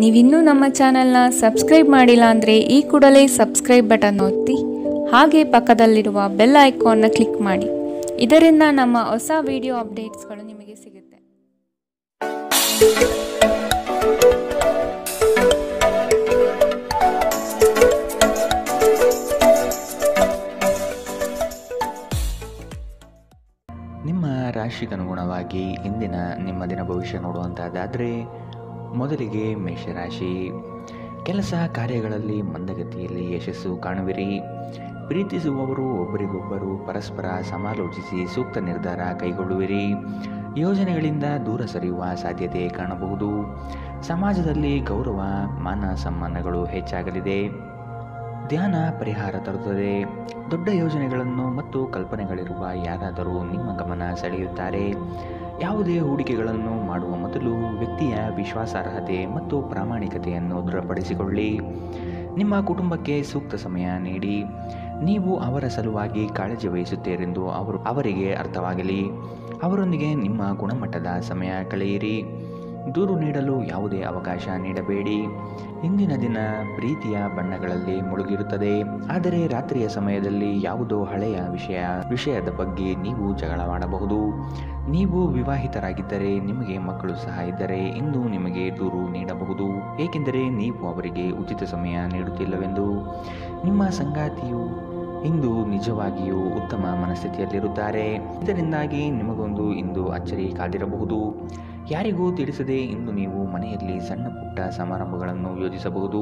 ನೀವಿನ್ನೂ ನಮ್ಮ ಚಾನೆಲ್ನ ಸಬ್ಸ್ಕ್ರೈಬ್ ಮಾಡಿಲ್ಲ ಅಂದರೆ ಈ ಕೂಡಲೇ ಸಬ್ಸ್ಕ್ರೈಬ್ ಬಟನ್ ಒತ್ತಿ ಹಾಗೆ ಪಕ್ಕದಲ್ಲಿರುವ ಬೆಲ್ ಐಕಾನ್ನ ಕ್ಲಿಕ್ ಮಾಡಿ. ಇದರಿಂದ ನಮ್ಮ ಹೊಸ ವಿಡಿಯೋ ಅಪ್ಡೇಟ್ಸ್ಗಳು ನಿಮಗೆ ಸಿಗುತ್ತೆ. ನಿಮ್ಮ ರಾಶಿಗನುಗುಣವಾಗಿ ಇಂದಿನ ನಿಮ್ಮ ದಿನ ಭವಿಷ್ಯ ನೋಡುವಂಥದ್ದಾದರೆ ಮೊದಲಿಗೆ ಮೇಷರಾಶಿ. ಕೆಲಸ ಕಾರ್ಯಗಳಲ್ಲಿ ಮಂದಗತಿಯಲ್ಲಿ ಯಶಸ್ಸು ಕಾಣುವಿರಿ. ಪ್ರೀತಿಸುವವರು ಒಬ್ಬರಿಗೊಬ್ಬರು ಪರಸ್ಪರ ಸಮಾಲೋಚಿಸಿ ಸೂಕ್ತ ನಿರ್ಧಾರ ಕೈಗೊಳ್ಳುವಿರಿ. ಯೋಜನೆಗಳಿಂದ ದೂರ ಸರಿಯುವ ಸಾಧ್ಯತೆ ಕಾಣಬಹುದು. ಸಮಾಜದಲ್ಲಿ ಗೌರವ ಮಾನ ಸನ್ಮಾನಗಳು ಹೆಚ್ಚಾಗಲಿದೆ. ಧ್ಯಾನ ಪರಿಹಾರ ತರುತ್ತದೆ. ದೊಡ್ಡ ಯೋಜನೆಗಳನ್ನು ಮತ್ತು ಕಲ್ಪನೆಗಳಿರುವ ಯಾರಾದರೂ ನಿಮ್ಮ ಗಮನ ಸೆಳೆಯುತ್ತಾರೆ. ಯಾವುದೇ ಹೂಡಿಕೆಗಳನ್ನು ಮಾಡುವ ಮೊದಲು ವ್ಯಕ್ತಿಯ ವಿಶ್ವಾಸಾರ್ಹತೆ ಮತ್ತು ಪ್ರಾಮಾಣಿಕತೆಯನ್ನು ದೃಢಪಡಿಸಿಕೊಳ್ಳಿ. ನಿಮ್ಮ ಕುಟುಂಬಕ್ಕೆ ಸೂಕ್ತ ಸಮಯ ನೀಡಿ. ನೀವು ಅವರ ಸಲುವಾಗಿ ಕಾಳಜಿ ವಹಿಸುತ್ತೀರೆಂದು ಅವರಿಗೆ ಅರ್ಥವಾಗಲಿ. ಅವರೊಂದಿಗೆ ನಿಮ್ಮ ಗುಣಮಟ್ಟದ ಸಮಯ ಕಳೆಯಿರಿ. ದೂರು ನೀಡಲು ಯಾವುದೇ ಅವಕಾಶ ನೀಡಬೇಡಿ. ಇಂದಿನ ದಿನ ಪ್ರೀತಿಯ ಬಣ್ಣಗಳಲ್ಲಿ ಮುಳುಗಿರುತ್ತದೆ. ಆದರೆ ರಾತ್ರಿಯ ಸಮಯದಲ್ಲಿ ಯಾವುದೋ ಹಳೆಯ ವಿಷಯದ ಬಗ್ಗೆ ನೀವು ಜಗಳವಾಡಬಹುದು. ನೀವು ವಿವಾಹಿತರಾಗಿದ್ದರೆ ನಿಮಗೆ ಮಕ್ಕಳು ಸಹ ಇದ್ದರೆ ಇಂದು ನಿಮಗೆ ದೂರು ನೀಡಬಹುದು, ಏಕೆಂದರೆ ನೀವು ಅವರಿಗೆ ಉಚಿತ ಸಮಯ ನೀಡುತ್ತಿಲ್ಲವೆಂದು. ನಿಮ್ಮ ಸಂಗಾತಿಯು ಇಂದು ನಿಜವಾಗಿಯೂ ಉತ್ತಮ ಮನಸ್ಥಿತಿಯಲ್ಲಿರುತ್ತಾರೆ. ಇದರಿಂದಾಗಿ ನಿಮಗೊಂದು ಇಂದು ಅಚ್ಚರಿ ಕಾದಿರಬಹುದು. ಯಾರಿಗೂ ತಿಳಿಸದೆ ಇಂದು ನೀವು ಮನೆಯಲ್ಲಿ ಸಣ್ಣ ಪುಟ್ಟ ಸಮಾರಂಭಗಳನ್ನು ಯೋಜಿಸಬಹುದು.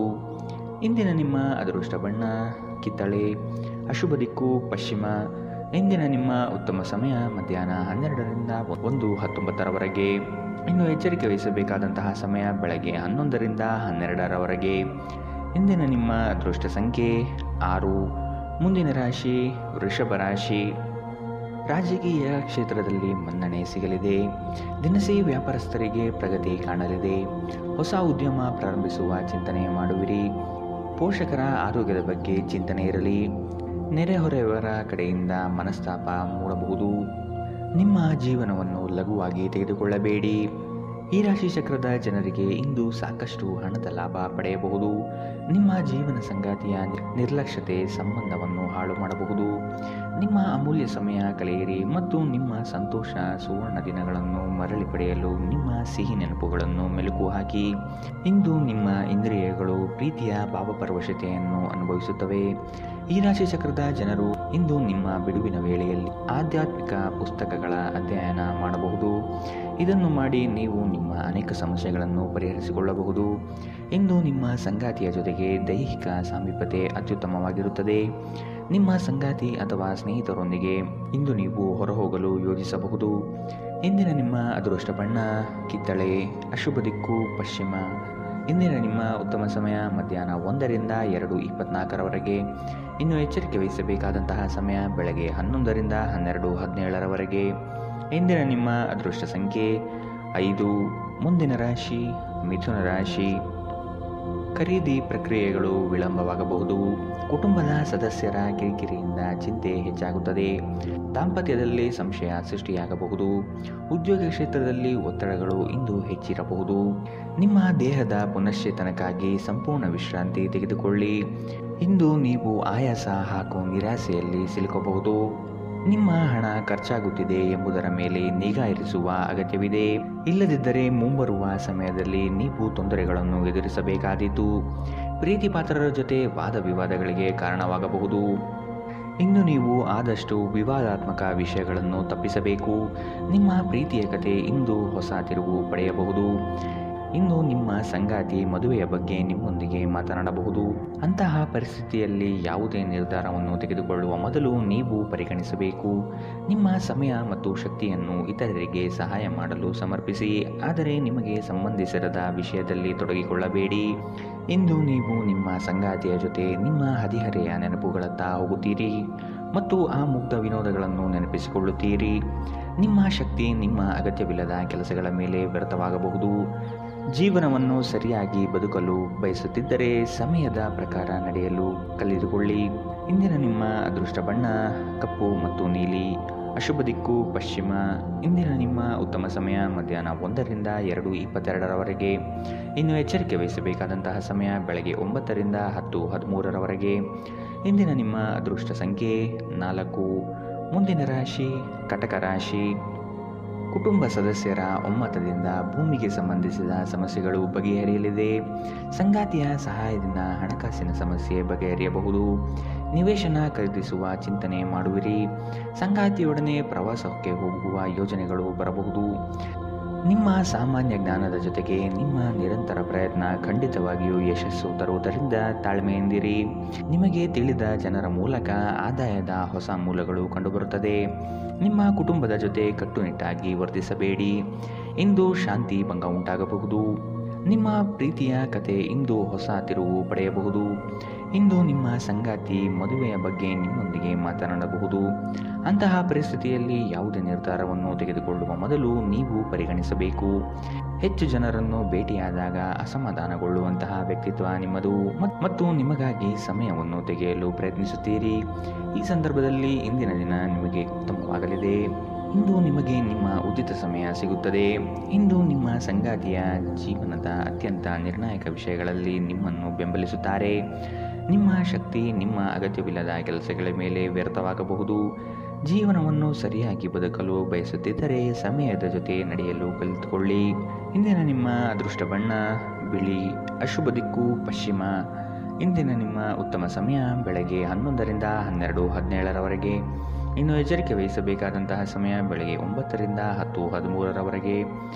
ಇಂದಿನ ನಿಮ್ಮ ಅದೃಷ್ಟ ಬಣ್ಣ ಕಿತ್ತಳೆ, ಅಶುಭ ದಿಕ್ಕು ಪಶ್ಚಿಮ. ಇಂದಿನ ನಿಮ್ಮ ಉತ್ತಮ ಸಮಯ ಮಧ್ಯಾಹ್ನ 12ರಿಂದ 1:19 ಇನ್ನು ಎಚ್ಚರಿಕೆ ವಹಿಸಬೇಕಾದಂತಹ ಸಮಯ ಬೆಳಗ್ಗೆ 11ರಿಂದ 12ರವರೆಗೆ. ಇಂದಿನ ನಿಮ್ಮ ಅದೃಷ್ಟ ಸಂಖ್ಯೆ 6. ಮುಂದಿನ ರಾಶಿ ವೃಷಭ ರಾಶಿ. ರಾಜಕೀಯ ಕ್ಷೇತ್ರದಲ್ಲಿ ಮನ್ನಣೆ ಸಿಗಲಿದೆ. ದಿನಸಿ ವ್ಯಾಪಾರಸ್ಥರಿಗೆ ಪ್ರಗತಿ ಕಾಣಲಿದೆ. ಹೊಸ ಉದ್ಯಮ ಪ್ರಾರಂಭಿಸುವ ಚಿಂತನೆ ಮಾಡುವಿರಿ. ಪೋಷಕರ ಆರೋಗ್ಯದ ಬಗ್ಗೆ ಚಿಂತನೆ ಇರಲಿ. ನೆರೆಹೊರೆಯವರ ಕಡೆಯಿಂದ ಮನಸ್ತಾಪ ಮೂಡಬಹುದು. ನಿಮ್ಮ ಜೀವನವನ್ನು ಲಘುವಾಗಿ ತೆಗೆದುಕೊಳ್ಳಬೇಡಿ. ಈ ರಾಶಿ ಚಕ್ರದ ಜನರಿಗೆ ಇಂದು ಸಾಕಷ್ಟು ಹಣದ ಲಾಭ ಪಡೆಯಬಹುದು. ನಿಮ್ಮ ಜೀವನ ಸಂಗಾತಿಯ ನಿರ್ಲಕ್ಷ್ಯತೆ ಸಂಬಂಧವನ್ನು ಹಾಳು ಮಾಡಬಹುದು. ನಿಮ್ಮ ಅಮೂಲ್ಯ ಸಮಯ ಕಳೆಯಿರಿ ಮತ್ತು ನಿಮ್ಮ ಸಂತೋಷ ಸುವರ್ಣ ದಿನಗಳನ್ನು ಮರಳಿ ಪಡೆಯಲು ನಿಮ್ಮ ಸಿಹಿ ನೆನಪುಗಳನ್ನು ಮೆಲುಕು ಹಾಕಿ. ಇಂದು ನಿಮ್ಮ ಇಂದ್ರಿಯಗಳು ಪ್ರೀತಿಯ ಭಾವಪರವಶತೆಯನ್ನು ಅನುಭವಿಸುತ್ತವೆ. ಈ ರಾಶಿ ಚಕ್ರದ ಜನರು ಇಂದು ನಿಮ್ಮ ಬಿಡುವಿನ ವೇಳೆಯಲ್ಲಿ ಆಧ್ಯಾತ್ಮಿಕ ಪುಸ್ತಕಗಳ ಅಧ್ಯಯನ ಮಾಡಬಹುದು. ಇದನ್ನು ಮಾಡಿ ನೀವು ನಿಮ್ಮ ಅನೇಕ ಸಮಸ್ಯೆಗಳನ್ನು ಪರಿಹರಿಸಿಕೊಳ್ಳಬಹುದು. ಇಂದು ನಿಮ್ಮ ಸಂಗಾತಿಯ ಜೊತೆಗೆ ದೈಹಿಕ ಸಾಮೀಪ್ಯತೆ ಅತ್ಯುತ್ತಮವಾಗಿರುತ್ತದೆ. ನಿಮ್ಮ ಸಂಗಾತಿ ಅಥವಾ ಸ್ನೇಹಿತರೊಂದಿಗೆ ಇಂದು ನೀವು ಹೊರಹೋಗಲು ಯೋಜಿಸಬಹುದು. ಇಂದಿನ ನಿಮ್ಮ ಅದೃಷ್ಟ ಬಣ್ಣ ಕಿತ್ತಳೆ, ಅಶುಭ ದಿಕ್ಕು ಪಶ್ಚಿಮ. ಇಂದಿನ ನಿಮ್ಮ ಉತ್ತಮ ಸಮಯ ಮಧ್ಯಾಹ್ನ 1ರಿಂದ 2:24ರವರೆಗೆ. ಇನ್ನು ಎಚ್ಚರಿಕೆ ವಹಿಸಬೇಕಾದಂತಹ ಸಮಯ ಬೆಳಗ್ಗೆ 11ರಿಂದ 12:17ರವರೆಗೆ. ಇಂದಿನ ನಿಮ್ಮ ಅದೃಷ್ಟ ಸಂಖ್ಯೆ 5. ಮುಂದಿನ ರಾಶಿ ಮಿಥುನ ರಾಶಿ. ಖರೀದಿ ಪ್ರಕ್ರಿಯೆಗಳು ವಿಳಂಬವಾಗಬಹುದು. ಕುಟುಂಬದ ಸದಸ್ಯರ ಕಿರಿಕಿರಿಯಿಂದ ಚಿಂತೆ ಹೆಚ್ಚಾಗುತ್ತದೆ. ದಾಂಪತ್ಯದಲ್ಲಿ ಸಂಶಯ ಸೃಷ್ಟಿಯಾಗಬಹುದು. ಉದ್ಯೋಗ ಕ್ಷೇತ್ರದಲ್ಲಿ ಒತ್ತಡಗಳು ಇಂದು ಹೆಚ್ಚಿರಬಹುದು. ನಿಮ್ಮ ದೇಹದ ಪುನಶ್ಚೇತನಕ್ಕಾಗಿ ಸಂಪೂರ್ಣ ವಿಶ್ರಾಂತಿ ತೆಗೆದುಕೊಳ್ಳಿ. ಇಂದು ನೀವು ಆಯಾಸ ಹಾಗೂ ನಿರಾಸೆಯಲ್ಲಿ ಸಿಲುಕಬಹುದು. ನಿಮ್ಮ ಹಣ ಖರ್ಚಾಗುತ್ತಿದೆ ಎಂಬುದರ ಮೇಲೆ ನಿಗಾ ಇರಿಸುವ ಅಗತ್ಯವಿದೆ. ಇಲ್ಲದಿದ್ದರೆ ಮುಂಬರುವ ಸಮಯದಲ್ಲಿ ನೀವು ತೊಂದರೆಗಳನ್ನು ಎದುರಿಸಬೇಕಾದೀತು. ಪ್ರೀತಿ ಪಾತ್ರರ ಜೊತೆ ವಾದ ವಿವಾದಗಳಿಗೆ ಕಾರಣವಾಗಬಹುದು. ಇನ್ನು ನೀವು ಆದಷ್ಟು ವಿವಾದಾತ್ಮಕ ವಿಷಯಗಳನ್ನು ತಪ್ಪಿಸಬೇಕು. ನಿಮ್ಮ ಪ್ರೀತಿಯ ಕತೆ ಇಂದು ಹೊಸ ತಿರುವು ಪಡೆಯಬಹುದು. ಇಂದು ನಿಮ್ಮ ಸಂಗಾತಿ ಮದುವೆಯ ಬಗ್ಗೆ ನಿಮ್ಮೊಂದಿಗೆ ಮಾತನಾಡಬಹುದು. ಅಂತಹ ಪರಿಸ್ಥಿತಿಯಲ್ಲಿ ಯಾವುದೇ ನಿರ್ಧಾರವನ್ನು ತೆಗೆದುಕೊಳ್ಳುವ ಮೊದಲು ನೀವು ಪರಿಗಣಿಸಬೇಕು. ನಿಮ್ಮ ಸಮಯ ಮತ್ತು ಶಕ್ತಿಯನ್ನು ಇತರರಿಗೆ ಸಹಾಯ ಮಾಡಲು ಸಮರ್ಪಿಸಿ, ಆದರೆ ನಿಮಗೆ ಸಂಬಂಧಿಸಿರದ ವಿಷಯದಲ್ಲಿ ತೊಡಗಿಕೊಳ್ಳಬೇಡಿ. ಇಂದು ನೀವು ನಿಮ್ಮ ಸಂಗಾತಿಯ ಜೊತೆ ನಿಮ್ಮ ಹದಿಹರೆಯ ನೆನಪುಗಳತ್ತ ಹೋಗುತ್ತೀರಿ ಮತ್ತು ಆ ಮುಗ್ಧ ವಿನೋದಗಳನ್ನು ನೆನಪಿಸಿಕೊಳ್ಳುತ್ತೀರಿ. ನಿಮ್ಮ ಶಕ್ತಿ ನಿಮ್ಮ ಅಗತ್ಯವಿಲ್ಲದ ಕೆಲಸಗಳ ಮೇಲೆ ವ್ಯರ್ಥವಾಗಬಹುದು. ಜೀವನವನ್ನು ಸರಿಯಾಗಿ ಬದುಕಲು ಬಯಸುತ್ತಿದ್ದರೆ ಸಮಯದ ಪ್ರಕಾರ ನಡೆಯಲು ಕಲಿತುಕೊಳ್ಳಿ. ಇಂದಿನ ನಿಮ್ಮ ಅದೃಷ್ಟ ಬಣ್ಣ ಕಪ್ಪು ಮತ್ತು ನೀಲಿ. ಅಶುಭ ದಿಕ್ಕು ಪಶ್ಚಿಮ. ಇಂದಿನ ನಿಮ್ಮ ಉತ್ತಮ ಸಮಯ ಮಧ್ಯಾಹ್ನ 1 ರಿಂದ 2:22 ಇನ್ನು ಎಚ್ಚರಿಕೆ ವಹಿಸಬೇಕಾದಂತಹ ಸಮಯ ಬೆಳಗ್ಗೆ 9 ರಿಂದ 10:13 ಇಂದಿನ ನಿಮ್ಮ ಅದೃಷ್ಟ ಸಂಖ್ಯೆ 4. ಮುಂದಿನ ರಾಶಿ ಕಟಕ ರಾಶಿ. ಕುಟುಂಬ ಸದಸ್ಯರ ಒಮ್ಮತದಿಂದ ಭೂಮಿಗೆ ಸಂಬಂಧಿಸಿದ ಸಮಸ್ಯೆಗಳು ಬಗೆಹರಿಯಲಿದೆ. ಸಂಗಾತಿಯ ಸಹಾಯದಿಂದ ಹಣಕಾಸಿನ ಸಮಸ್ಯೆ ಬಗೆಹರಿಯಬಹುದು. ನಿವೇಶನ ಖರೀದಿಸುವ ಚಿಂತನೆ ಮಾಡುವಿರಿ. ಸಂಗಾತಿಯೊಡನೆ ಪ್ರವಾಸಕ್ಕೆ ಹೋಗುವ ಯೋಜನೆಗಳು ಬರಬಹುದು. ನಿಮ್ಮ ಸಾಮಾನ್ಯ ಜ್ಞಾನದ ಜೊತೆಗೆ ನಿಮ್ಮ ನಿರಂತರ ಪ್ರಯತ್ನ ಖಂಡಿತವಾಗಿಯೂ ಯಶಸ್ಸು ತರುವುದರಿಂದ ತಾಳ್ಮೆಯಿಂದಿರಿ. ನಿಮಗೆ ತಿಳಿದ ಜನರ ಮೂಲಕ ಆದಾಯದ ಹೊಸ ಮೂಲಗಳು ಕಂಡುಬರುತ್ತದೆ. ನಿಮ್ಮ ಕುಟುಂಬದ ಜೊತೆ ಕಟ್ಟುನಿಟ್ಟಾಗಿ ವರ್ತಿಸಬೇಡಿ. ಇಂದು ಶಾಂತಿ ಭಂಗ ಉಂಟಾಗಬಹುದು. ನಿಮ್ಮ ಪ್ರೀತಿಯ ಕತೆ ಇಂದು ಹೊಸ ತಿರುವು ಪಡೆಯಬಹುದು. ಇಂದು ನಿಮ್ಮ ಸಂಗಾತಿ ಮದುವೆಯ ಬಗ್ಗೆ ನಿಮ್ಮೊಂದಿಗೆ ಮಾತನಾಡಬಹುದು. ಅಂತಹ ಪರಿಸ್ಥಿತಿಯಲ್ಲಿ ಯಾವುದೇ ನಿರ್ಧಾರವನ್ನು ತೆಗೆದುಕೊಳ್ಳುವ ಮೊದಲು ನೀವು ಪರಿಗಣಿಸಬೇಕು. ಹೆಚ್ಚು ಜನರನ್ನು ಭೇಟಿಯಾದಾಗ ಅಸಮಾಧಾನಗೊಳ್ಳುವಂತಹ ವ್ಯಕ್ತಿತ್ವ ನಿಮ್ಮದು ಮತ್ತು ನಿಮಗಾಗಿ ಸಮಯವನ್ನು ತೆಗೆಯಲು ಪ್ರಯತ್ನಿಸುತ್ತೀರಿ. ಈ ಸಂದರ್ಭದಲ್ಲಿ ಇಂದಿನ ದಿನ ನಿಮಗೆ ಉತ್ತಮವಾಗಲಿದೆ. ಇಂದು ನಿಮಗೆ ನಿಮ್ಮ ಉಚಿತ ಸಮಯ ಸಿಗುತ್ತದೆ. ಇಂದು ನಿಮ್ಮ ಸಂಗಾತಿಯ ಜೀವನದ ಅತ್ಯಂತ ನಿರ್ಣಾಯಕ ವಿಷಯಗಳಲ್ಲಿ ನಿಮ್ಮನ್ನು ಬೆಂಬಲಿಸುತ್ತಾರೆ. ನಿಮ್ಮ ಶಕ್ತಿ ನಿಮ್ಮ ಅಗತ್ಯವಿಲ್ಲದ ಕೆಲಸಗಳ ಮೇಲೆ ವ್ಯರ್ಥವಾಗಬಹುದು. ಜೀವನವನ್ನು ಸರಿಯಾಗಿ ಬದುಕಲು ಬಯಸುತ್ತಿದ್ದರೆ ಸಮಯದ ಜೊತೆ ನಡೆಯಲು ಕಲಿತುಕೊಳ್ಳಿ. ಇಂದಿನ ನಿಮ್ಮ ಅದೃಷ್ಟ ಬಣ್ಣ ಬಿಳಿ. ಅಶುಭ ದಿಕ್ಕು ಪಶ್ಚಿಮ. ಇಂದಿನ ನಿಮ್ಮ ಉತ್ತಮ ಸಮಯ ಬೆಳಗ್ಗೆ 11 ರಿಂದ 12:17 ಇನ್ನು ಎಚ್ಚರಿಕೆ ವಹಿಸಬೇಕಾದಂತಹ ಸಮಯ ಬೆಳಗ್ಗೆ 9 ರಿಂದ 10:13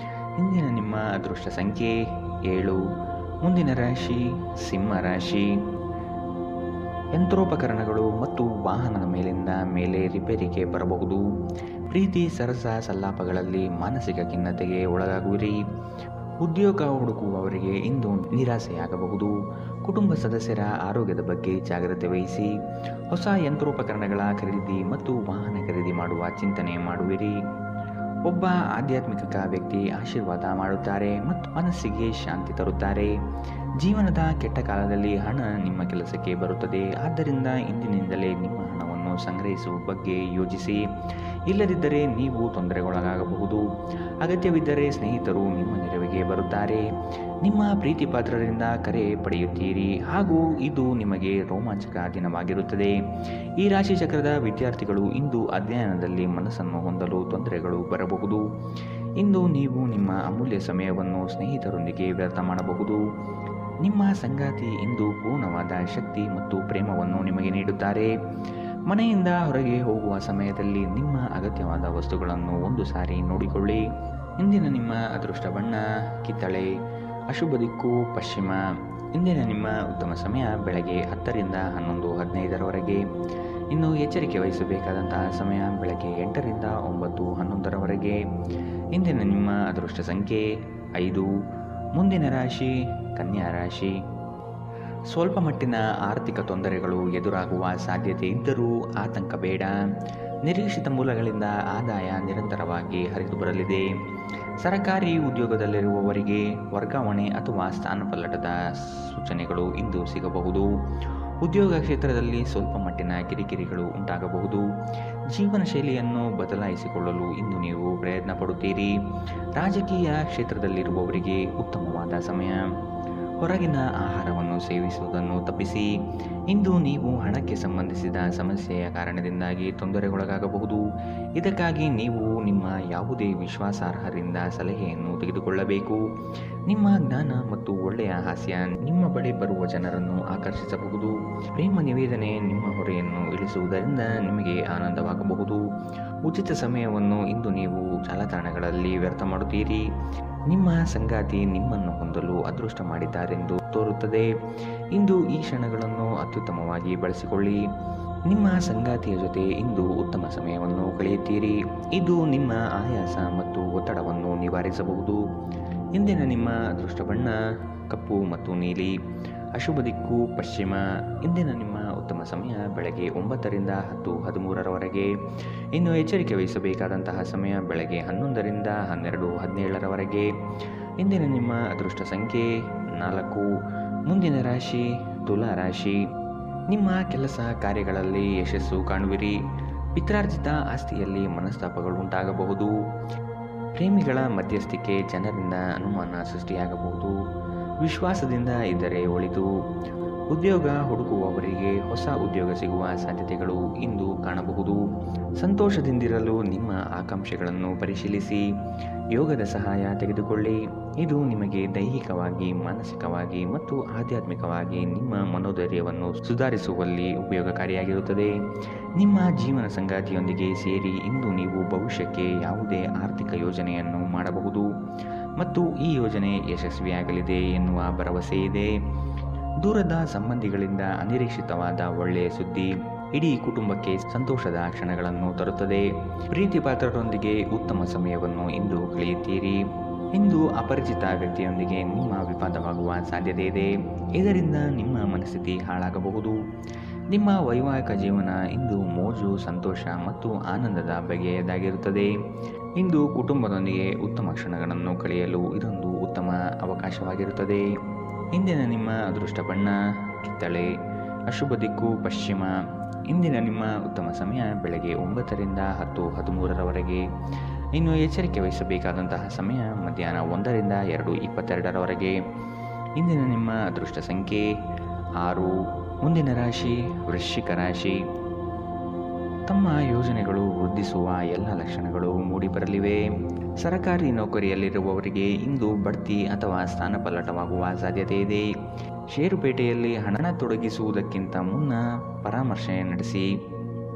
ಇಂದಿನ ನಿಮ್ಮ ಅದೃಷ್ಟ ಸಂಖ್ಯೆ 7. ಮುಂದಿನ ರಾಶಿ ಸಿಂಹ ರಾಶಿ. ಯಂತ್ರೋಪಕರಣಗಳು ಮತ್ತು ವಾಹನದ ಮೇಲೆ ರಿಪೇರಿಗೆ ಬರಬಹುದು. ಪ್ರೀತಿ ಸರಸ ಸಲ್ಲಾಪಗಳಲ್ಲಿ ಮಾನಸಿಕ ಖಿನ್ನತೆಗೆ ಒಳಗಾಗುವಿರಿ. ಉದ್ಯೋಗ ಹುಡುಕುವವರಿಗೆ ಇಂದು ನಿರಾಸೆಯಾಗಬಹುದು. ಕುಟುಂಬ ಸದಸ್ಯರ ಆರೋಗ್ಯದ ಬಗ್ಗೆ ಜಾಗ್ರತೆ ವಹಿಸಿ. ಹೊಸ ಯಂತ್ರೋಪಕರಣಗಳ ಖರೀದಿ ಮತ್ತು ವಾಹನ ಖರೀದಿ ಮಾಡುವ ಚಿಂತನೆ ಮಾಡುವಿರಿ. ಒಬ್ಬ ಆಧ್ಯಾತ್ಮಿಕ ವ್ಯಕ್ತಿ ಆಶೀರ್ವಾದ ಮಾಡುತ್ತಾರೆ ಮತ್ತು ಮನಸ್ಸಿಗೆ ಶಾಂತಿ ತರುತ್ತಾರೆ. ಜೀವನದ ಕೆಟ್ಟ ಕಾಲದಲ್ಲಿ ಹಣ ನಿಮ್ಮ ಕೆಲಸಕ್ಕೆ ಬರುತ್ತದೆ. ಆದ್ದರಿಂದ ಇಂದಿನಿಂದಲೇ ನಿಮ್ಮ ಹಣವನ್ನು ಸಂಗ್ರಹಿಸುವ ಬಗ್ಗೆ ಯೋಜಿಸಿ. ಇಲ್ಲದಿದ್ದರೆ ನೀವು ತೊಂದರೆಗೊಳಗಾಗಬಹುದು. ಅಗತ್ಯವಿದ್ದರೆ ಸ್ನೇಹಿತರು ನಿಮ್ಮ ನೆರವಿಗೆ ಬರುತ್ತಾರೆ. ನಿಮ್ಮ ಪ್ರೀತಿ ಪಾತ್ರರಿಂದ ಕರೆ ಪಡೆಯುತ್ತೀರಿ ಹಾಗೂ ಇದು ನಿಮಗೆ ರೋಮಾಂಚಕ ದಿನವಾಗಿರುತ್ತದೆ. ಈ ರಾಶಿ ಚಕ್ರದ ವಿದ್ಯಾರ್ಥಿಗಳು ಇಂದು ಅಧ್ಯಯನದಲ್ಲಿ ಮನಸ್ಸನ್ನು ಹೊಂದಲು ತೊಂದರೆಗಳು ಬರಬಹುದು. ಇಂದು ನೀವು ನಿಮ್ಮ ಅಮೂಲ್ಯ ಸಮಯವನ್ನು ಸ್ನೇಹಿತರೊಂದಿಗೆ ವ್ಯರ್ಥ ಮಾಡಬಹುದು. ನಿಮ್ಮ ಸಂಗಾತಿ ಇಂದು ಪೂರ್ಣವಾದ ಶಕ್ತಿ ಮತ್ತು ಪ್ರೇಮವನ್ನು ನಿಮಗೆ ನೀಡುತ್ತಾರೆ. ಮನೆಯಿಂದ ಹೊರಗೆ ಹೋಗುವ ಸಮಯದಲ್ಲಿ ನಿಮ್ಮ ಅಗತ್ಯವಾದ ವಸ್ತುಗಳನ್ನು ಒಂದು ಸಾರಿ ನೋಡಿಕೊಳ್ಳಿ. ಇಂದಿನ ನಿಮ್ಮ ಅದೃಷ್ಟ ಬಣ್ಣ ಕಿತ್ತಳೆ. ಅಶುಭ ದಿಕ್ಕು ಪಶ್ಚಿಮ. ಇಂದಿನ ನಿಮ್ಮ ಉತ್ತಮ ಸಮಯ ಬೆಳಗ್ಗೆ 10 ರಿಂದ 11:15 ಇನ್ನು ಎಚ್ಚರಿಕೆ ವಹಿಸಬೇಕಾದಂತಹ ಸಮಯ ಬೆಳಗ್ಗೆ 8 ರಿಂದ 9:11 ಇಂದಿನ ನಿಮ್ಮ ಅದೃಷ್ಟ ಸಂಖ್ಯೆ 5. ಮುಂದಿನ ರಾಶಿ ಕನ್ಯಾ ರಾಶಿ. ಸ್ವಲ್ಪ ಮಟ್ಟಿನ ಆರ್ಥಿಕ ತೊಂದರೆಗಳು ಎದುರಾಗುವ ಸಾಧ್ಯತೆ ಇದ್ದರೂ ಆತಂಕ ಬೇಡ. ನಿರೀಕ್ಷಿತ ಮೂಲಗಳಿಂದ ಆದಾಯ ನಿರಂತರವಾಗಿ ಹರಿದು ಬರಲಿದೆ. ಸರಕಾರಿ ಉದ್ಯೋಗದಲ್ಲಿರುವವರಿಗೆ ವರ್ಗಾವಣೆ ಅಥವಾ ಸ್ಥಾನಪಲ್ಲಟದ ಸೂಚನೆಗಳು ಇಂದು ಸಿಗಬಹುದು. ಉದ್ಯೋಗ ಕ್ಷೇತ್ರದಲ್ಲಿ ಸ್ವಲ್ಪ ಮಟ್ಟಿನ ಕಿರಿಕಿರಿಗಳು ಉಂಟಾಗಬಹುದು. ಜೀವನ ಶೈಲಿಯನ್ನು ಬದಲಾಯಿಸಿಕೊಳ್ಳಲು ಇಂದು ನೀವು ಪ್ರಯತ್ನ ಪಡುತ್ತೀರಿ. ರಾಜಕೀಯ ಕ್ಷೇತ್ರದಲ್ಲಿರುವವರಿಗೆ ಉತ್ತಮವಾದ ಸಮಯ. ಹೊರಗಿನ ಆಹಾರವನ್ನು ಸೇವಿಸುವುದನ್ನು ತಪ್ಪಿಸಿ. ಇಂದು ನೀವು ಹಣಕ್ಕೆ ಸಂಬಂಧಿಸಿದ ಸಮಸ್ಯೆಯ ಕಾರಣದಿಂದಾಗಿ ತೊಂದರೆಗೊಳಗಾಗಬಹುದು. ಇದಕ್ಕಾಗಿ ನೀವು ನಿಮ್ಮ ಯಾವುದೇ ವಿಶ್ವಾಸಾರ್ಹರಿಂದ ಸಲಹೆಯನ್ನು ತೆಗೆದುಕೊಳ್ಳಬೇಕು. ನಿಮ್ಮ ಜ್ಞಾನ ಮತ್ತು ಒಳ್ಳೆಯ ಹಾಸ್ಯ ನಿಮ್ಮ ಬಳಿ ಬರುವ ಜನರನ್ನು ಆಕರ್ಷಿಸಬಹುದು. ಪ್ರೇಮ ನಿವೇದನೆ ನಿಮ್ಮ ಹೊರೆಯನ್ನು ಇಳಿಸುವುದರಿಂದ ನಿಮಗೆ ಆನಂದವಾಗಬಹುದು. ಉಚಿತ ಸಮಯವನ್ನು ಇಂದು ನೀವು ಜಾಲತಾಣಗಳಲ್ಲಿ ವ್ಯರ್ಥ ಮಾಡುತ್ತೀರಿ. ನಿಮ್ಮ ಸಂಗಾತಿ ನಿಮ್ಮನ್ನು ಹೊಂದಲು ಅದೃಷ್ಟ ಮಾಡಿದ್ದಾರೆಂದು ತೋರುತ್ತದೆ. ಇಂದು ಈ ಕ್ಷಣಗಳನ್ನು ಅತ್ಯುತ್ತಮವಾಗಿ ಬಳಸಿಕೊಳ್ಳಿ. ನಿಮ್ಮ ಸಂಗಾತಿಯ ಜೊತೆ ಇಂದು ಉತ್ತಮ ಸಮಯವನ್ನು ಕಳೆಯುತ್ತೀರಿ. ಇದು ನಿಮ್ಮ ಆಯಾಸ ಮತ್ತು ಒತ್ತಡವನ್ನು ನಿವಾರಿಸಬಹುದು. ಇಂದಿನ ನಿಮ್ಮ ಅದೃಷ್ಟ ಬಣ್ಣ ಕಪ್ಪು ಮತ್ತು ನೀಲಿ. ಅಶುಭ ದಿಕ್ಕು ಪಶ್ಚಿಮ. ಇಂದಿನ ನಿಮ್ಮ ಉತ್ತಮ ಸಮಯ ಬೆಳಗ್ಗೆ 9 ರಿಂದ 10:13 ಇನ್ನು ಎಚ್ಚರಿಕೆ ವಹಿಸಬೇಕಾದಂತಹ ಸಮಯ ಬೆಳಗ್ಗೆ 11 ರಿಂದ 12:17 ಇಂದಿನ ನಿಮ್ಮ ಅದೃಷ್ಟ ಸಂಖ್ಯೆ 4. ಮುಂದಿನ ರಾಶಿ ತುಲಾ ರಾಶಿ. ನಿಮ್ಮ ಕೆಲಸ ಕಾರ್ಯಗಳಲ್ಲಿ ಯಶಸ್ಸು ಕಾಣುವಿರಿ. ಪಿತ್ರಾರ್ಜಿತ ಆಸ್ತಿಯಲ್ಲಿ ಮನಸ್ತಾಪಗಳು ಉಂಟಾಗಬಹುದು. ಪ್ರೇಮಿಗಳ ಮಧ್ಯಸ್ಥಿಕೆ ಜನರಿಂದ ಅನುಮಾನ ಸೃಷ್ಟಿಯಾಗಬಹುದು. ವಿಶ್ವಾಸದಿಂದ ಇದ್ದರೆ ಒಳಿತು. ಉದ್ಯೋಗ ಹುಡುಕುವವರಿಗೆ ಹೊಸ ಉದ್ಯೋಗ ಸಿಗುವ ಸಾಧ್ಯತೆಗಳು ಇಂದು ಕಾಣಬಹುದು. ಸಂತೋಷದಿಂದಿರಲು ನಿಮ್ಮ ಆಕಾಂಕ್ಷೆಗಳನ್ನು ಪರಿಶೀಲಿಸಿ ಯೋಗದ ಸಹಾಯ ತೆಗೆದುಕೊಳ್ಳಿ. ಇದು ನಿಮಗೆ ದೈಹಿಕವಾಗಿ, ಮಾನಸಿಕವಾಗಿ ಮತ್ತು ಆಧ್ಯಾತ್ಮಿಕವಾಗಿ ನಿಮ್ಮ ಮನೋಧೈರ್ಯವನ್ನು ಸುಧಾರಿಸುವಲ್ಲಿ ಉಪಯೋಗಕಾರಿಯಾಗಿರುತ್ತದೆ. ನಿಮ್ಮ ಜೀವನ ಸಂಗಾತಿಯೊಂದಿಗೆ ಸೇರಿ ಇಂದು ನೀವು ಭವಿಷ್ಯಕ್ಕೆ ಯಾವುದೇ ಆರ್ಥಿಕ ಯೋಜನೆಯನ್ನು ಮಾಡಬಹುದು ಮತ್ತು ಈ ಯೋಜನೆ ಯಶಸ್ವಿಯಾಗಲಿದೆ ಎನ್ನುವ ಭರವಸೆ ಇದೆ. ದೂರದ ಸಂಬಂಧಿಗಳಿಂದ ಅನಿರೀಕ್ಷಿತವಾದ ಒಳ್ಳೆಯ ಸುದ್ದಿ ಇಡೀ ಕುಟುಂಬಕ್ಕೆ ಸಂತೋಷದ ಕ್ಷಣಗಳನ್ನು ತರುತ್ತದೆ. ಪ್ರೀತಿ ಪಾತ್ರರೊಂದಿಗೆ ಉತ್ತಮ ಸಮಯವನ್ನು ಇಂದು ಕಳೆಯುತ್ತೀರಿ. ಇಂದು ಅಪರಿಚಿತ ವ್ಯಕ್ತಿಯೊಂದಿಗೆ ನಿಮ್ಮ ವಿವಾದವಾಗುವ ಸಾಧ್ಯತೆ ಇದೆ. ಇದರಿಂದ ನಿಮ್ಮ ಮನಸ್ಥಿತಿ ಹಾಳಾಗಬಹುದು. ನಿಮ್ಮ ವೈವಾಹಿಕ ಜೀವನ ಇಂದು ಮೋಜು, ಸಂತೋಷ ಮತ್ತು ಆನಂದದ ಬಗೆಯದಾಗಿರುತ್ತದೆ. ಇಂದು ಕುಟುಂಬದೊಂದಿಗೆ ಉತ್ತಮ ಕ್ಷಣಗಳನ್ನು ಕಳೆಯಲು ಇದೊಂದು ಉತ್ತಮ ಅವಕಾಶವಾಗಿರುತ್ತದೆ. ಇಂದಿನ ನಿಮ್ಮ ಅದೃಷ್ಟ ಬಣ್ಣ ಕಿತ್ತಳೆ, ಅಶುಭ ದಿಕ್ಕು ಪಶ್ಚಿಮ. ಇಂದಿನ ನಿಮ್ಮ ಉತ್ತಮ ಸಮಯ ಬೆಳಗ್ಗೆ 9ರಿಂದ 10:13ರವರೆಗೆ. ಇನ್ನು ಎಚ್ಚರಿಕೆ ವಹಿಸಬೇಕಾದಂತಹ ಸಮಯ ಮಧ್ಯಾಹ್ನ 1ರಿಂದ 2:22ರವರೆಗೆ. ಇಂದಿನ ನಿಮ್ಮ ಅದೃಷ್ಟ ಸಂಖ್ಯೆ 6. ಮುಂದಿನ ರಾಶಿ ವೃಶ್ಚಿಕ ರಾಶಿ. ತಮ್ಮ ಯೋಜನೆಗಳು ವೃದ್ಧಿಸುವ ಎಲ್ಲ ಲಕ್ಷಣಗಳು ಮೂಡಿಬರಲಿವೆ. ಸರಕಾರಿ ನೌಕರಿಯಲ್ಲಿರುವವರಿಗೆ ಇಂದು ಬಡ್ತಿ ಅಥವಾ ಸ್ಥಾನಪಲ್ಲಟವಾಗುವ ಸಾಧ್ಯತೆ ಇದೆ. ಷೇರುಪೇಟೆಯಲ್ಲಿ ಹಣ ತೊಡಗಿಸುವುದಕ್ಕಿಂತ ಮುನ್ನ ಪರಾಮರ್ಶೆ ನಡೆಸಿ.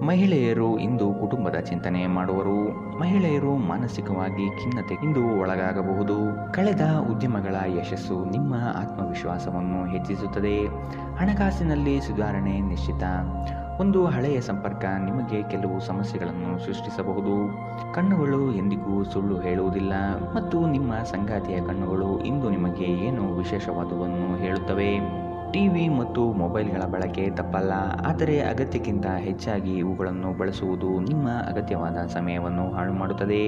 ಮಹಿಳೆಯರು ಇಂದು ಕುಟುಂಬದ ಚಿಂತನೆ ಮಾಡುವರು. ಮಹಿಳೆಯರು ಮಾನಸಿಕವಾಗಿ ಖಿನ್ನತೆ ಇಂದು ಒಳಗಾಗಬಹುದು. ಕಳೆದ ಉದ್ಯಮಗಳ ಯಶಸ್ಸು ನಿಮ್ಮ ಆತ್ಮವಿಶ್ವಾಸವನ್ನು ಹೆಚ್ಚಿಸುತ್ತದೆ. ಹಣಕಾಸಿನಲ್ಲಿ ಸುಧಾರಣೆ ನಿಶ್ಚಿತ. ಒಂದು ಹಳೆಯ ಸಂಪರ್ಕ ನಿಮಗೆ ಕೆಲವು ಸಮಸ್ಯೆಗಳನ್ನು ಸೃಷ್ಟಿಸಬಹುದು. ಕಣ್ಣುಗಳು ಎಂದಿಗೂ ಸುಳ್ಳು ಹೇಳುವುದಿಲ್ಲ ಮತ್ತು ನಿಮ್ಮ ಸಂಗಾತಿಯ ಕಣ್ಣುಗಳು ಇಂದು ನಿಮಗೆ ಏನೋ ವಿಶೇಷವಾದುವನ್ನು ಹೇಳುತ್ತವೆ. ಟಿವಿ ಮತ್ತು ಮೊಬೈಲ್ಗಳ ಬಳಕೆ ತಪ್ಪಲ್ಲ, ಆದರೆ ಅಗತ್ಯಕ್ಕಿಂತ ಹೆಚ್ಚಾಗಿ ಇವುಗಳನ್ನು ಬಳಸುವುದು ನಿಮ್ಮ ಅಗತ್ಯವಾದ ಸಮಯವನ್ನು ಹಾಳು ಮಾಡುತ್ತದೆ.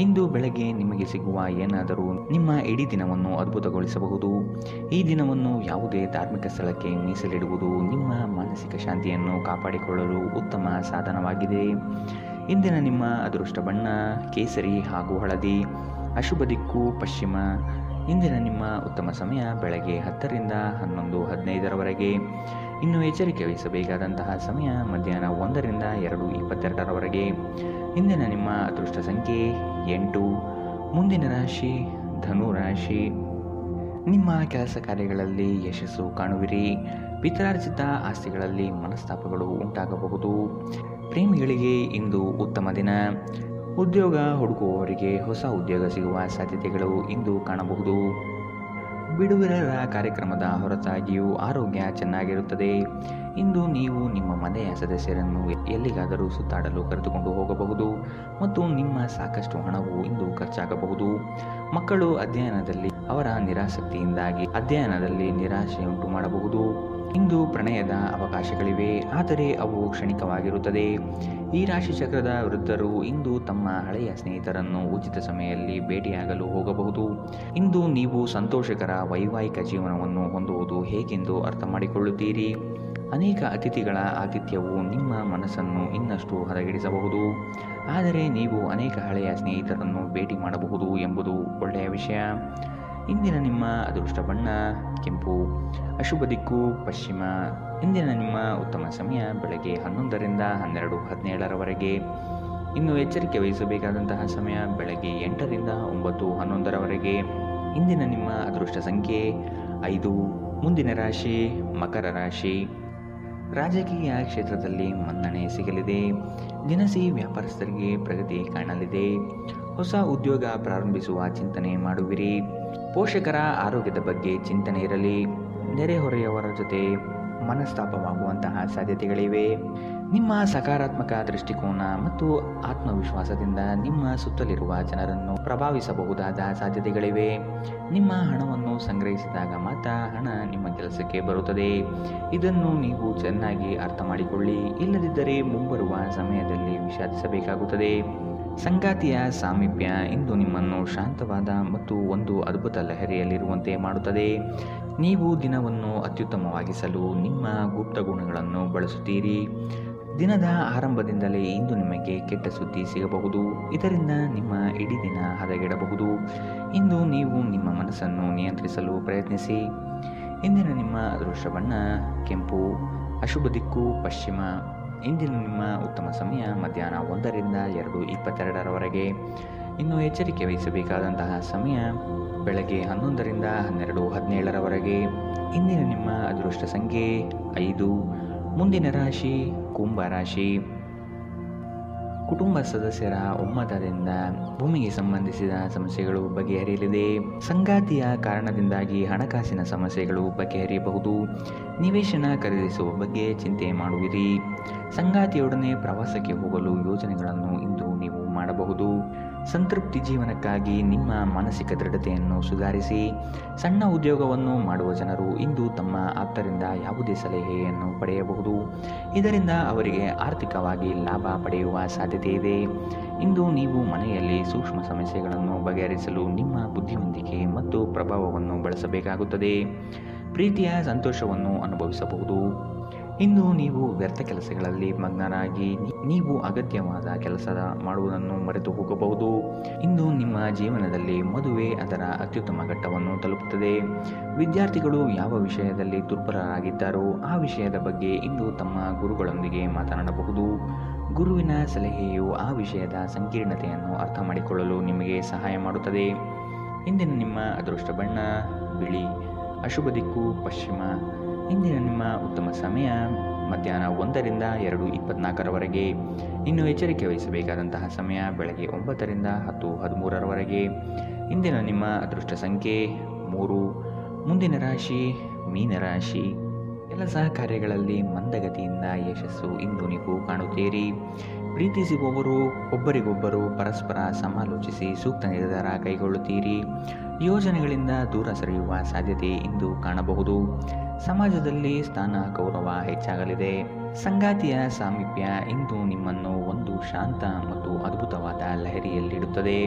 ಇಂದು ಬೆಳಗ್ಗೆ ನಿಮಗೆ ಸಿಗುವ ಏನಾದರೂ ನಿಮ್ಮ ಇಡೀ ದಿನವನ್ನು ಅದ್ಭುತಗೊಳಿಸಬಹುದು. ಈ ದಿನವನ್ನು ಯಾವುದೇ ಧಾರ್ಮಿಕ ಸ್ಥಳಕ್ಕೆ ಮೀಸಲಿಡುವುದು ನಿಮ್ಮ ಮಾನಸಿಕ ಶಾಂತಿಯನ್ನು ಕಾಪಾಡಿಕೊಳ್ಳಲು ಉತ್ತಮ ಸಾಧನವಾಗಿದೆ. ಇಂದಿನ ನಿಮ್ಮ ಅದೃಷ್ಟ ಬಣ್ಣ ಕೇಸರಿ ಹಾಗೂ ಹಳದಿ, ಅಶುಭ ದಿಕ್ಕು ಪಶ್ಚಿಮ. ಇಂದಿನ ನಿಮ್ಮ ಉತ್ತಮ ಸಮಯ ಬೆಳಗ್ಗೆ 10ರಿಂದ 11:15ರವರೆಗೆ. ಇನ್ನು ಎಚ್ಚರಿಕೆ ವಹಿಸಬೇಕಾದಂತಹ ಸಮಯ ಮಧ್ಯಾಹ್ನ 1ರಿಂದ 2:22ರವರೆಗೆ. ಇಂದಿನ ನಿಮ್ಮ ಅದೃಷ್ಟ ಸಂಖ್ಯೆ 8. ಮುಂದಿನ ರಾಶಿ ಧನು ರಾಶಿ. ನಿಮ್ಮ ಕೆಲಸ ಕಾರ್ಯಗಳಲ್ಲಿ ಯಶಸ್ಸು ಕಾಣುವಿರಿ. ಪಿತ್ರಾರ್ಜಿತ ಆಸ್ತಿಗಳಲ್ಲಿ ಮನಸ್ತಾಪಗಳು ಉಂಟಾಗಬಹುದು. ಪ್ರೇಮಿಗಳಿಗೆ ಇಂದು ಉತ್ತಮ ದಿನ. ಉದ್ಯೋಗ ಹುಡುಕುವವರಿಗೆ ಹೊಸ ಉದ್ಯೋಗ ಸಿಗುವ ಸಾಧ್ಯತೆಗಳು ಇಂದು ಕಾಣಬಹುದು. ಬಿಡುವಿರರ ಕಾರ್ಯಕ್ರಮದ ಹೊರತಾಗಿಯೂ ಆರೋಗ್ಯ ಚೆನ್ನಾಗಿರುತ್ತದೆ. ಇಂದು ನೀವು ನಿಮ್ಮ ಮನೆಯ ಸದಸ್ಯರನ್ನು ಎಲ್ಲಿಗಾದರೂ ಸುತ್ತಾಡಲು ಕರೆದುಕೊಂಡು ಹೋಗಬಹುದು ಮತ್ತು ನಿಮ್ಮ ಸಾಕಷ್ಟು ಹಣವು ಇಂದು ಖರ್ಚಾಗಬಹುದು. ಮಕ್ಕಳು ಅಧ್ಯಯನದಲ್ಲಿ ಅವರ ನಿರಾಸಕ್ತಿಯಿಂದಾಗಿ ಅಧ್ಯಯನದಲ್ಲಿ ನಿರಾಶೆಯುಂಟು ಮಾಡಬಹುದು. ಇಂದು ಪ್ರಣಯದ ಅವಕಾಶಗಳಿವೆ, ಆದರೆ ಅವು ಕ್ಷಣಿಕವಾಗಿರುತ್ತದೆ. ಈ ರಾಶಿ ಚಕ್ರದ ವೃದ್ಧರು ಇಂದು ತಮ್ಮ ಹಳೆಯ ಸ್ನೇಹಿತರನ್ನು ಉಚಿತ ಸಮಯದಲ್ಲಿ ಭೇಟಿಯಾಗಲು ಹೋಗಬಹುದು. ಇಂದು ನೀವು ಸಂತೋಷಕರ ವೈವಾಹಿಕ ಜೀವನವನ್ನು ಹೊಂದುವುದು ಹೇಗೆಂದು ಅರ್ಥ ಮಾಡಿಕೊಳ್ಳುತ್ತೀರಿ. ಅನೇಕ ಅತಿಥಿಗಳ ಆತಿಥ್ಯವು ನಿಮ್ಮ ಮನಸ್ಸನ್ನು ಇನ್ನಷ್ಟು ಹದಗೆಡಿಸಬಹುದು, ಆದರೆ ನೀವು ಅನೇಕ ಹಳೆಯ ಸ್ನೇಹಿತರನ್ನು ಭೇಟಿ ಮಾಡಬಹುದು ಎಂಬುದು ಒಳ್ಳೆಯ ವಿಷಯ. ಇಂದಿನ ನಿಮ್ಮ ಅದೃಷ್ಟ ಬಣ್ಣ ಕೆಂಪು, ಅಶುಭ ದಿಕ್ಕು ಪಶ್ಚಿಮ. ಇಂದಿನ ನಿಮ್ಮ ಉತ್ತಮ ಸಮಯ ಬೆಳಗ್ಗೆ 11ರಿಂದ 12:17ರವರೆಗೆ. ಇನ್ನು ಎಚ್ಚರಿಕೆ ವಹಿಸಬೇಕಾದಂತಹ ಸಮಯ ಬೆಳಗ್ಗೆ 8ರಿಂದ 9:11ರವರೆಗೆ. ಇಂದಿನ ನಿಮ್ಮ ಅದೃಷ್ಟ ಸಂಖ್ಯೆ 5. ಮುಂದಿನ ರಾಶಿ ಮಕರ ರಾಶಿ. ರಾಜಕೀಯ ಕ್ಷೇತ್ರದಲ್ಲಿ ಮನ್ನಣೆ ಸಿಗಲಿದೆ. ದಿನಸಿ ವ್ಯಾಪಾರಸ್ಥರಿಗೆ ಪ್ರಗತಿ ಕಾಣಲಿದೆ. ಹೊಸ ಉದ್ಯೋಗ ಪ್ರಾರಂಭಿಸುವ ಚಿಂತನೆ ಮಾಡುವಿರಿ. ಪೋಷಕರ ಆರೋಗ್ಯದ ಬಗ್ಗೆ ಚಿಂತನೆ ಇರಲಿ. ನೆರೆಹೊರೆಯವರ ಜೊತೆ ಮನಸ್ತಾಪವಾಗುವಂತಹ ಸಾಧ್ಯತೆಗಳಿವೆ. ನಿಮ್ಮ ಸಕಾರಾತ್ಮಕ ದೃಷ್ಟಿಕೋನ ಮತ್ತು ಆತ್ಮವಿಶ್ವಾಸದಿಂದ ನಿಮ್ಮ ಸುತ್ತಲಿರುವ ಜನರನ್ನು ಪ್ರಭಾವಿಸಬಹುದಾದ ಸಾಧ್ಯತೆಗಳಿವೆ. ನಿಮ್ಮ ಹಣವನ್ನು ಸಂಗ್ರಹಿಸಿದಾಗ ಮಾತ್ರ ಹಣ ನಿಮ್ಮ ಕೆಲಸಕ್ಕೆ ಬರುತ್ತದೆ. ಇದನ್ನು ನೀವು ಚೆನ್ನಾಗಿ ಅರ್ಥ ಮಾಡಿಕೊಳ್ಳಿ, ಇಲ್ಲದಿದ್ದರೆ ಮುಂಬರುವ ಸಮಯದಲ್ಲಿ ವಿಷಾದಿಸಬೇಕಾಗುತ್ತದೆ. ಸಂಗಾತಿಯ ಸಾಮೀಪ್ಯ ಇಂದು ನಿಮ್ಮನ್ನು ಶಾಂತವಾದ ಮತ್ತು ಒಂದು ಅದ್ಭುತ ಲಹರಿಯಲ್ಲಿರುವಂತೆ ಮಾಡುತ್ತದೆ. ನೀವು ದಿನವನ್ನು ಅತ್ಯುತ್ತಮವಾಗಿಸಲು ನಿಮ್ಮ ಗುಪ್ತ ಗುಣಗಳನ್ನು ಬಳಸುತ್ತೀರಿ. ದಿನದ ಆರಂಭದಿಂದಲೇ ಇಂದು ನಿಮಗೆ ಕೆಟ್ಟ ಸುದ್ದಿ ಸಿಗಬಹುದು. ಇದರಿಂದ ನಿಮ್ಮ ಇಡೀ ದಿನ ಹದಗೆಡಬಹುದು. ಇಂದು ನೀವು ನಿಮ್ಮ ಮನಸ್ಸನ್ನು ನಿಯಂತ್ರಿಸಲು ಪ್ರಯತ್ನಿಸಿ. ಇಂದಿನ ನಿಮ್ಮ ಅದೃಷ್ಟ ಬಣ್ಣ ಕೆಂಪು, ಅಶುಭ ದಿಕ್ಕು ಪಶ್ಚಿಮ. ಇಂದಿನ ನಿಮ್ಮ ಉತ್ತಮ ಸಮಯ ಮಧ್ಯಾಹ್ನ 1 ರಿಂದ 2:22 ಇನ್ನು ಎಚ್ಚರಿಕೆ ವಹಿಸಬೇಕಾದಂತಹ ಸಮಯ ಬೆಳಗ್ಗೆ 11 ರಿಂದ 12:17 ಇಂದಿನ ನಿಮ್ಮ ಅದೃಷ್ಟ ಸಂಖ್ಯೆ 5. ಮುಂದಿನ ರಾಶಿ ಕುಂಭ ರಾಶಿ. ಕುಟುಂಬ ಸದಸ್ಯರ ಒಮ್ಮತದಿಂದ ಭೂಮಿಗೆ ಸಂಬಂಧಿಸಿದ ಸಮಸ್ಯೆಗಳು ಬಗೆಹರಿಯಲಿದೆ. ಸಂಗಾತಿಯ ಕಾರಣದಿಂದಾಗಿ ಹಣಕಾಸಿನ ಸಮಸ್ಯೆಗಳು ಬಗೆಹರಿಯಬಹುದು. ನಿವೇಶನ ಖರೀದಿಸುವ ಬಗ್ಗೆ ಚಿಂತೆ ಮಾಡುವಿರಿ. ಸಂಗಾತಿಯೊಡನೆ ಪ್ರವಾಸಕ್ಕೆ ಹೋಗಲು ಯೋಜನೆಗಳನ್ನು ಇಂದು ನೀವು ಮಾಡಬಹುದು. ಸಂತೃಪ್ತಿ ಜೀವನಕ್ಕಾಗಿ ನಿಮ್ಮ ಮಾನಸಿಕ ದೃಢತೆಯನ್ನು ಸುಧಾರಿಸಿ. ಸಣ್ಣ ಉದ್ಯೋಗವನ್ನು ಮಾಡುವ ಜನರು ಇಂದು ತಮ್ಮ ಆಪ್ತರಿಂದ ಯಾವುದೇ ಸಲಹೆಯನ್ನು ಪಡೆಯಬಹುದು. ಇದರಿಂದ ಅವರಿಗೆ ಆರ್ಥಿಕವಾಗಿ ಲಾಭ ಪಡೆಯುವ ಸಾಧ್ಯತೆ ಇದೆ. ಇಂದು ನೀವು ಮನೆಯಲ್ಲಿ ಸೂಕ್ಷ್ಮ ಸಮಸ್ಯೆಗಳನ್ನು ಬಗೆಹರಿಸಲು ನಿಮ್ಮ ಬುದ್ಧಿವಂತಿಕೆ ಮತ್ತು ಪ್ರಭಾವವನ್ನು ಬಳಸಬೇಕಾಗುತ್ತದೆ. ಪ್ರೀತಿಯ ಸಂತೋಷವನ್ನು ಅನುಭವಿಸಬಹುದು. ಇಂದು ನೀವು ವ್ಯರ್ಥ ಕೆಲಸಗಳಲ್ಲಿ ಮಗ್ನರಾಗಿ ನೀವು ಅಗತ್ಯವಾದ ಕೆಲಸ ಮಾಡುವುದನ್ನು ಮರೆತು ಹೋಗಬಹುದು. ಇಂದು ನಿಮ್ಮ ಜೀವನದಲ್ಲಿ ಮದುವೆ ಅದರ ಅತ್ಯುತ್ತಮ ಘಟ್ಟವನ್ನು ತಲುಪುತ್ತದೆ. ವಿದ್ಯಾರ್ಥಿಗಳು ಯಾವ ವಿಷಯದಲ್ಲಿ ದುರ್ಬಲರಾಗಿದ್ದಾರೋ ಆ ವಿಷಯದ ಬಗ್ಗೆ ಇಂದು ತಮ್ಮ ಗುರುಗಳೊಂದಿಗೆ ಮಾತನಾಡಬಹುದು. ಗುರುವಿನ ಸಲಹೆಯು ಆ ವಿಷಯದ ಸಂಕೀರ್ಣತೆಯನ್ನು ಅರ್ಥ ಮಾಡಿಕೊಳ್ಳಲು ನಿಮಗೆ ಸಹಾಯ ಮಾಡುತ್ತದೆ. ಇಂದಿನ ನಿಮ್ಮ ಅದೃಷ್ಟ ಬಣ್ಣ ಬಿಳಿ, ಅಶುಭ ದಿಕ್ಕು ಪಶ್ಚಿಮ. ಇಂದಿನ ನಿಮ್ಮ ಉತ್ತಮ ಸಮಯ ಮಧ್ಯಾಹ್ನ 1 ರಿಂದ 2:24 ಇನ್ನು ಎಚ್ಚರಿಕೆ ವಹಿಸಬೇಕಾದಂತಹ ಸಮಯ ಬೆಳಗ್ಗೆ 9 ರಿಂದ 10:13 ಇಂದಿನ ನಿಮ್ಮ ಅದೃಷ್ಟ ಸಂಖ್ಯೆ 3. ಮುಂದಿನ ರಾಶಿ ಮೀನರಾಶಿ. ಕೆಲಸ ಕಾರ್ಯಗಳಲ್ಲಿ ಮಂದಗತಿಯಿಂದ ಯಶಸ್ಸು ಇಂದು ನೀವು ಕಾಣುತ್ತೀರಿ. ಪ್ರೀತಿಸುವವರು ಒಬ್ಬರಿಗೊಬ್ಬರು ಪರಸ್ಪರ ಸಮಾಲೋಚಿಸಿ ಸೂಕ್ತ ನಿರ್ಧಾರ ಕೈಗೊಳ್ಳುತ್ತೀರಿ. ಯೋಜನೆಗಳಿಂದ ದೂರ ಸರಿಯುವ ಸಾಧ್ಯತೆ ಇಂದು ಕಾಣಬಹುದು. ಸಮಾಜದಲ್ಲಿ ಸ್ಥಾನ ಗೌರವ ಹೆಚ್ಚಾಗಲಿದೆ. ಸಂಗಾತಿಯ ಸಾಮೀಪ್ಯ ಇಂದು ನಿಮ್ಮನ್ನು ಒಂದು ಶಾಂತ ಮತ್ತು ಅದ್ಭುತವಾದ ಲಹರಿಯಲ್ಲಿಡುತ್ತದೆ.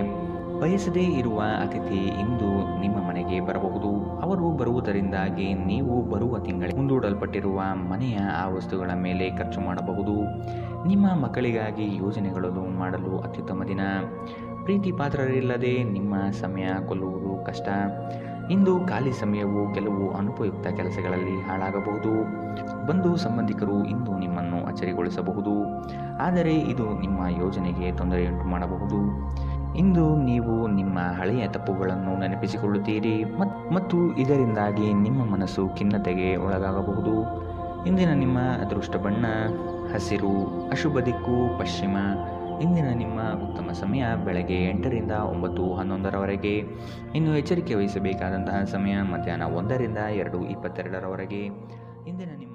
ಬಯಸದೇ ಇರುವ ಅತಿಥಿ ಇಂದು ನಿಮ್ಮ ಮನೆಗೆ ಬರಬಹುದು. ಅವರು ಬರುವುದರಿಂದಾಗಿ ನೀವು ಬರುವ ತಿಂಗಳಿಗೆ ಮುಂದೂಡಲ್ಪಟ್ಟಿರುವ ಮನೆಯ ಆ ವಸ್ತುಗಳ ಮೇಲೆ ಖರ್ಚು ಮಾಡಬಹುದು. ನಿಮ್ಮ ಮಕ್ಕಳಿಗಾಗಿ ಯೋಜನೆಗಳನ್ನು ಮಾಡಲು ಅತ್ಯುತ್ತಮ ದಿನ. ಪ್ರೀತಿ ಪಾತ್ರರಿಲ್ಲದೆ ನಿಮ್ಮ ಸಮಯ ಕೊಲ್ಲುವುದು ಕಷ್ಟ. ಇಂದು ಖಾಲಿ ಸಮಯವು ಕೆಲವು ಅನುಪಯುಕ್ತ ಕೆಲಸಗಳಲ್ಲಿ ಹಾಳಾಗಬಹುದು. ಬಂಧು ಸಂಬಂಧಿಕರು ಇಂದು ನಿಮ್ಮನ್ನು ಅಚ್ಚರಿಗೊಳಿಸಬಹುದು, ಆದರೆ ಇದು ನಿಮ್ಮ ಯೋಜನೆಗೆ ತೊಂದರೆಯುಂಟು ಮಾಡಬಹುದು. ಇಂದು ನೀವು ನಿಮ್ಮ ಹಳೆಯ ತಪ್ಪುಗಳನ್ನು ನೆನಪಿಸಿಕೊಳ್ಳುತ್ತೀರಿ ಮತ್ತು ಇದರಿಂದಾಗಿ ನಿಮ್ಮ ಮನಸ್ಸು ಖಿನ್ನತೆಗೆ ಒಳಗಾಗಬಹುದು. ಇಂದಿನ ನಿಮ್ಮ ಅದೃಷ್ಟ ಬಣ್ಣ ಹಸಿರು, ಅಶುಭ ದಿಕ್ಕು ಪಶ್ಚಿಮ. ಇಂದಿನ ನಿಮ್ಮ ಉತ್ತಮ ಸಮಯ ಬೆಳಗ್ಗೆ 8 ರಿಂದ 9:11 ಇನ್ನು ಎಚ್ಚರಿಕೆ ವಹಿಸಬೇಕಾದಂತಹ ಸಮಯ ಮಧ್ಯಾಹ್ನ 1 ರಿಂದ 2:22 ಇಂದಿನ ನಿಮ್ಮ